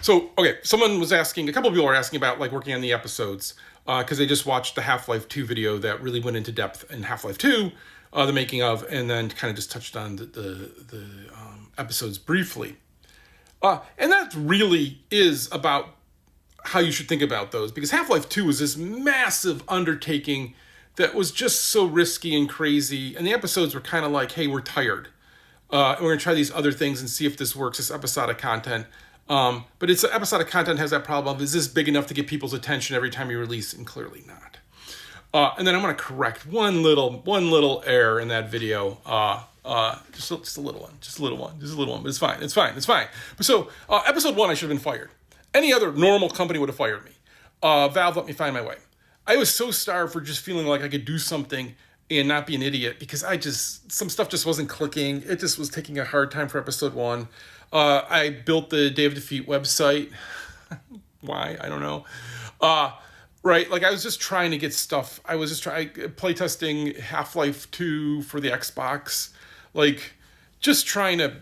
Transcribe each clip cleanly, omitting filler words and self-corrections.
So, okay, someone was asking, a couple of people were asking about like working on the episodes because they just watched the Half-Life 2 video that really went into depth in Half-Life 2, the making of, and then kind of just touched on the episodes briefly. And that really is about how you should think about those, because Half-Life 2 was this massive undertaking that was just so risky and crazy, and the episodes were kind of like, hey, we're tired. And we're going to try these other things and see if this works, this episodic content. But it's episodic content has that problem of, is this big enough to get people's attention every time you release? And clearly not. And then I'm going to correct one little error in that video. Just a little one, but it's fine. But so, episode 1, I should have been fired. Any other normal company would have fired me. Valve let me find my way. I was so starved for just feeling like I could do something and not be an idiot, because some stuff just wasn't clicking. It just was taking a hard time for episode 1. I built the Day of Defeat website. Why? I don't know. Right, like I was just trying to get stuff. I was just playtesting Half-Life 2 for the Xbox. Like, just trying to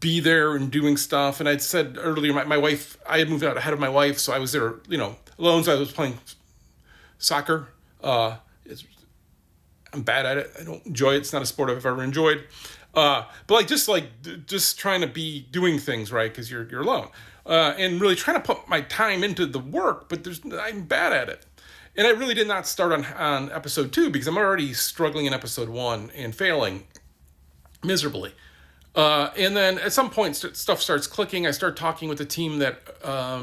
be there and doing stuff. And I'd said earlier, my wife, I had moved out ahead of my wife, so I was there, alone, so I was playing soccer. I'm bad at it. I don't enjoy it. It's not a sport I've ever enjoyed. But just trying to be doing things, right? Because you're alone. And really trying to put my time into the work, but I'm bad at it. And I really did not start on episode 2 because I'm already struggling in episode 1 and failing miserably. And then at some point, stuff starts clicking. I start talking with the team that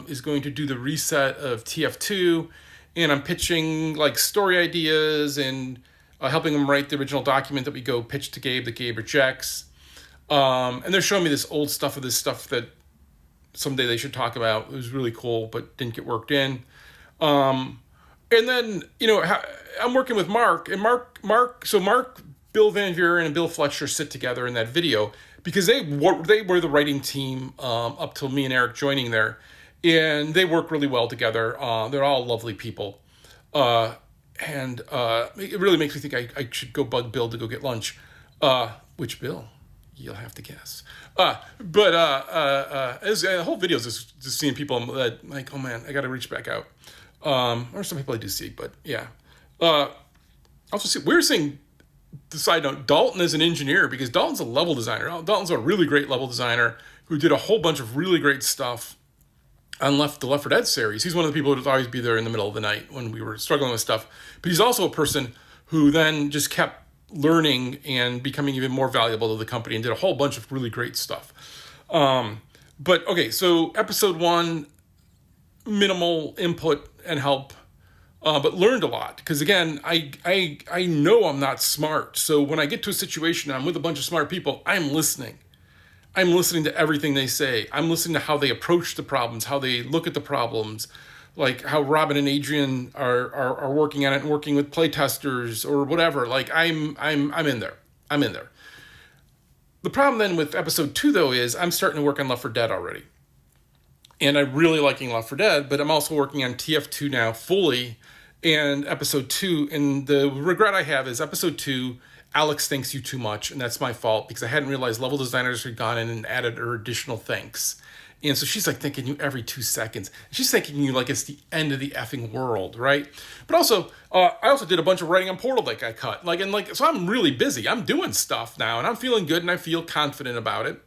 is going to do the reset of TF2, and I'm pitching like story ideas and helping them write the original document that we go pitch to Gabe, that Gabe rejects. And they're showing me this old stuff of this stuff that someday they should talk about. It was really cool, but didn't get worked in. And then, I'm working with Mark, and Mark, Bill Van Vuren and Bill Fletcher sit together in that video because they were the writing team up till me and Eric joining there, and they work really well together. They're all lovely people. And it really makes me think I should go bug Bill to go get lunch. Which Bill? You'll have to guess. But the whole video is just seeing people that like, oh man, I got to reach back out. Or some people I do see, but yeah. Also, we're seeing the side note, Dalton is an engineer because Dalton's a level designer. Dalton's a really great level designer who did a whole bunch of really great stuff on the Left 4 Dead series. He's one of the people who would always be there in the middle of the night when we were struggling with stuff. But he's also a person who then just kept learning and becoming even more valuable to the company and did a whole bunch of really great stuff. But okay, so episode 1, minimal input and help, but learned a lot. Because again, I know I'm not smart. So when I get to a situation and I'm with a bunch of smart people, I'm listening. I'm listening to everything they say. I'm listening to how they approach the problems, how they look at the problems, like how Robin and Adrian are working on it and working with playtesters or whatever. Like I'm in there. I'm in there. The problem then with episode 2 though is I'm starting to work on Left 4 Dead already. And I'm really liking Left 4 Dead, but I'm also working on TF2 now fully and episode 2. And the regret I have is episode 2, Alex thanks you too much, and that's my fault because I hadn't realized level designers had gone in and added her additional thanks. And so she's like thanking you every 2 seconds. She's thanking you like it's the end of the effing world, right? But also, I also did a bunch of writing on Portal that got cut. So I'm really busy. I'm doing stuff now, and I'm feeling good, and I feel confident about it.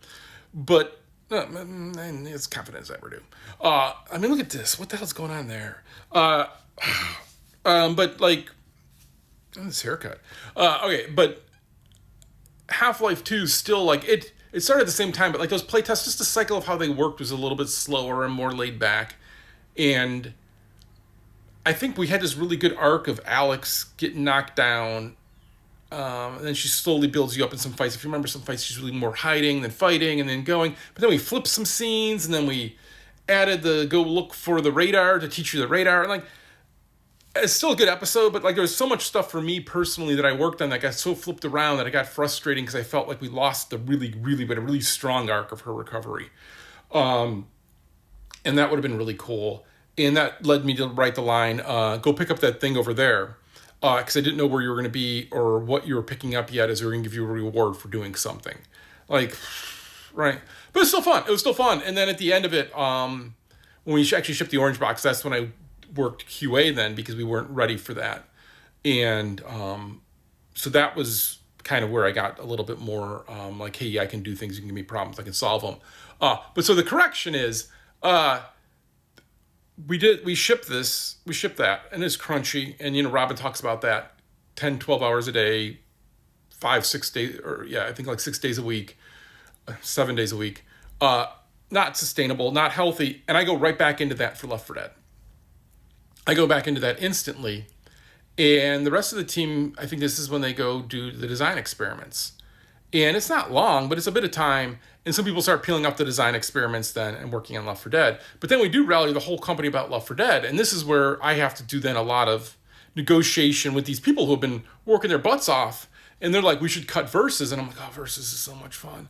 But as confident as I ever do. Look at this. What the hell's going on there? But like, this haircut. Okay, but Half-Life 2 still like it started at the same time, but like those playtests, just the cycle of how they worked was a little bit slower and more laid back. And I think we had this really good arc of Alex getting knocked down. And then she slowly builds you up in some fights. If you remember some fights, she's really more hiding than fighting and then going. But then we flipped some scenes and then we added the go look for the radar to teach you the radar. And like, it's still a good episode, but like there was so much stuff for me personally that I worked on that got so flipped around that it got frustrating because I felt like we lost the really strong arc of her recovery. And that would have been really cool. And that led me to write the line, go pick up that thing over there. Because I didn't know where you were going to be or what you were picking up yet as we were going to give you a reward for doing something. Like, right. But it's still fun. It was still fun. And then at the end of it, when we actually shipped the orange box, that's when I worked QA then because we weren't ready for that. And so that was kind of where I got a little bit more like, hey, I can do things. You can give me problems. I can solve them. But so the correction is, we shipped that, and it's crunchy. And, Robin talks about that 10, 12 hours a day, 5, 6 days, or yeah, I think like 6 days a week, 7 days a week. Not sustainable, not healthy. And I go right back into that for Left 4 Dead. I go back into that instantly. And the rest of the team, I think this is when they go do the design experiments. And it's not long, but it's a bit of time. And some people start peeling up the design experiments then and working on Left 4 Dead. But then we do rally the whole company about Left 4 Dead. And this is where I have to do then a lot of negotiation with these people who have been working their butts off. And they're like, we should cut verses. And I'm like, oh, verses is so much fun.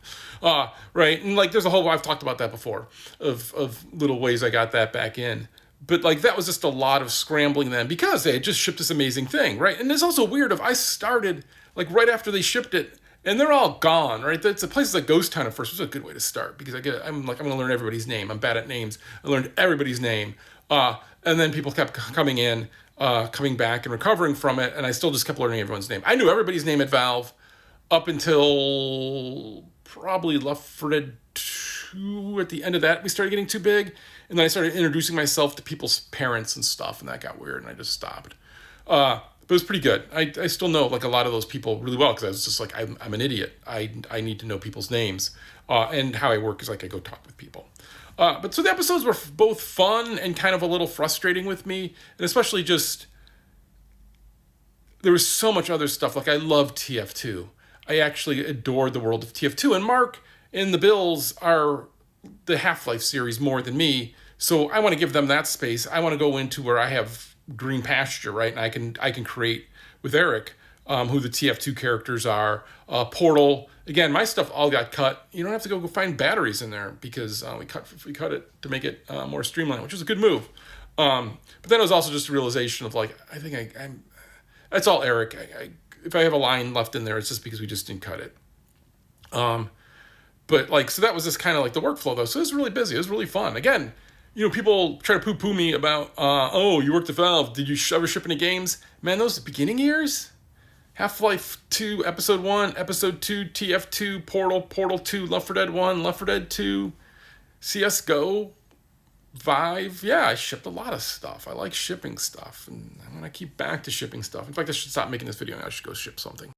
Right. And like, there's a whole, I've talked about that before, of little ways I got that back in. But like, that was just a lot of scrambling then because they had just shipped this amazing thing. Right. And it's also weird if I started like right after they shipped it and they're all gone. Right. It's a place like Ghost Town at first was a good way to start because I'm going to learn everybody's name. I'm bad at names. I learned everybody's name. And then people kept coming in. Coming back and recovering from it, and I still just kept learning everyone's name. I knew everybody's name at Valve up until probably Left 4 Dead 2. At the end of that, we started getting too big, and then I started introducing myself to people's parents and stuff, and that got weird, and I just stopped. But it was pretty good. I still know like a lot of those people really well because I was just like, I'm an idiot. I need to know people's names, and how I work is like I go talk with people. But so the episodes were both fun and kind of a little frustrating with me. And especially just, there was so much other stuff. Like I love TF2. I actually adored the world of TF2. And Mark and the Bills are the Half-Life series more than me. So I want to give them that space. I want to go into where I have green pasture, right? And I can create with Eric, who the TF2 characters are. Portal. Again, my stuff all got cut. You don't have to go find batteries in there because we cut it to make it more streamlined, which is a good move. But then it was also just a realization of like, I think I'm that's all Eric. If I have a line left in there, it's just because we just didn't cut it. But like, so that was just kind of like the workflow though. So it was really busy. It was really fun. Again, people try to poo-poo me about, oh, you worked at Valve. Did you ever ship any games? Man, those beginning years, Half-Life 2, Episode 1, Episode 2, TF2, Portal, Portal 2, Left 4 Dead 1, Left 4 Dead 2, CSGO, Vive. Yeah, I shipped a lot of stuff. I like shipping stuff, and I'm going to keep back to shipping stuff. In fact, I should stop making this video and I should go ship something.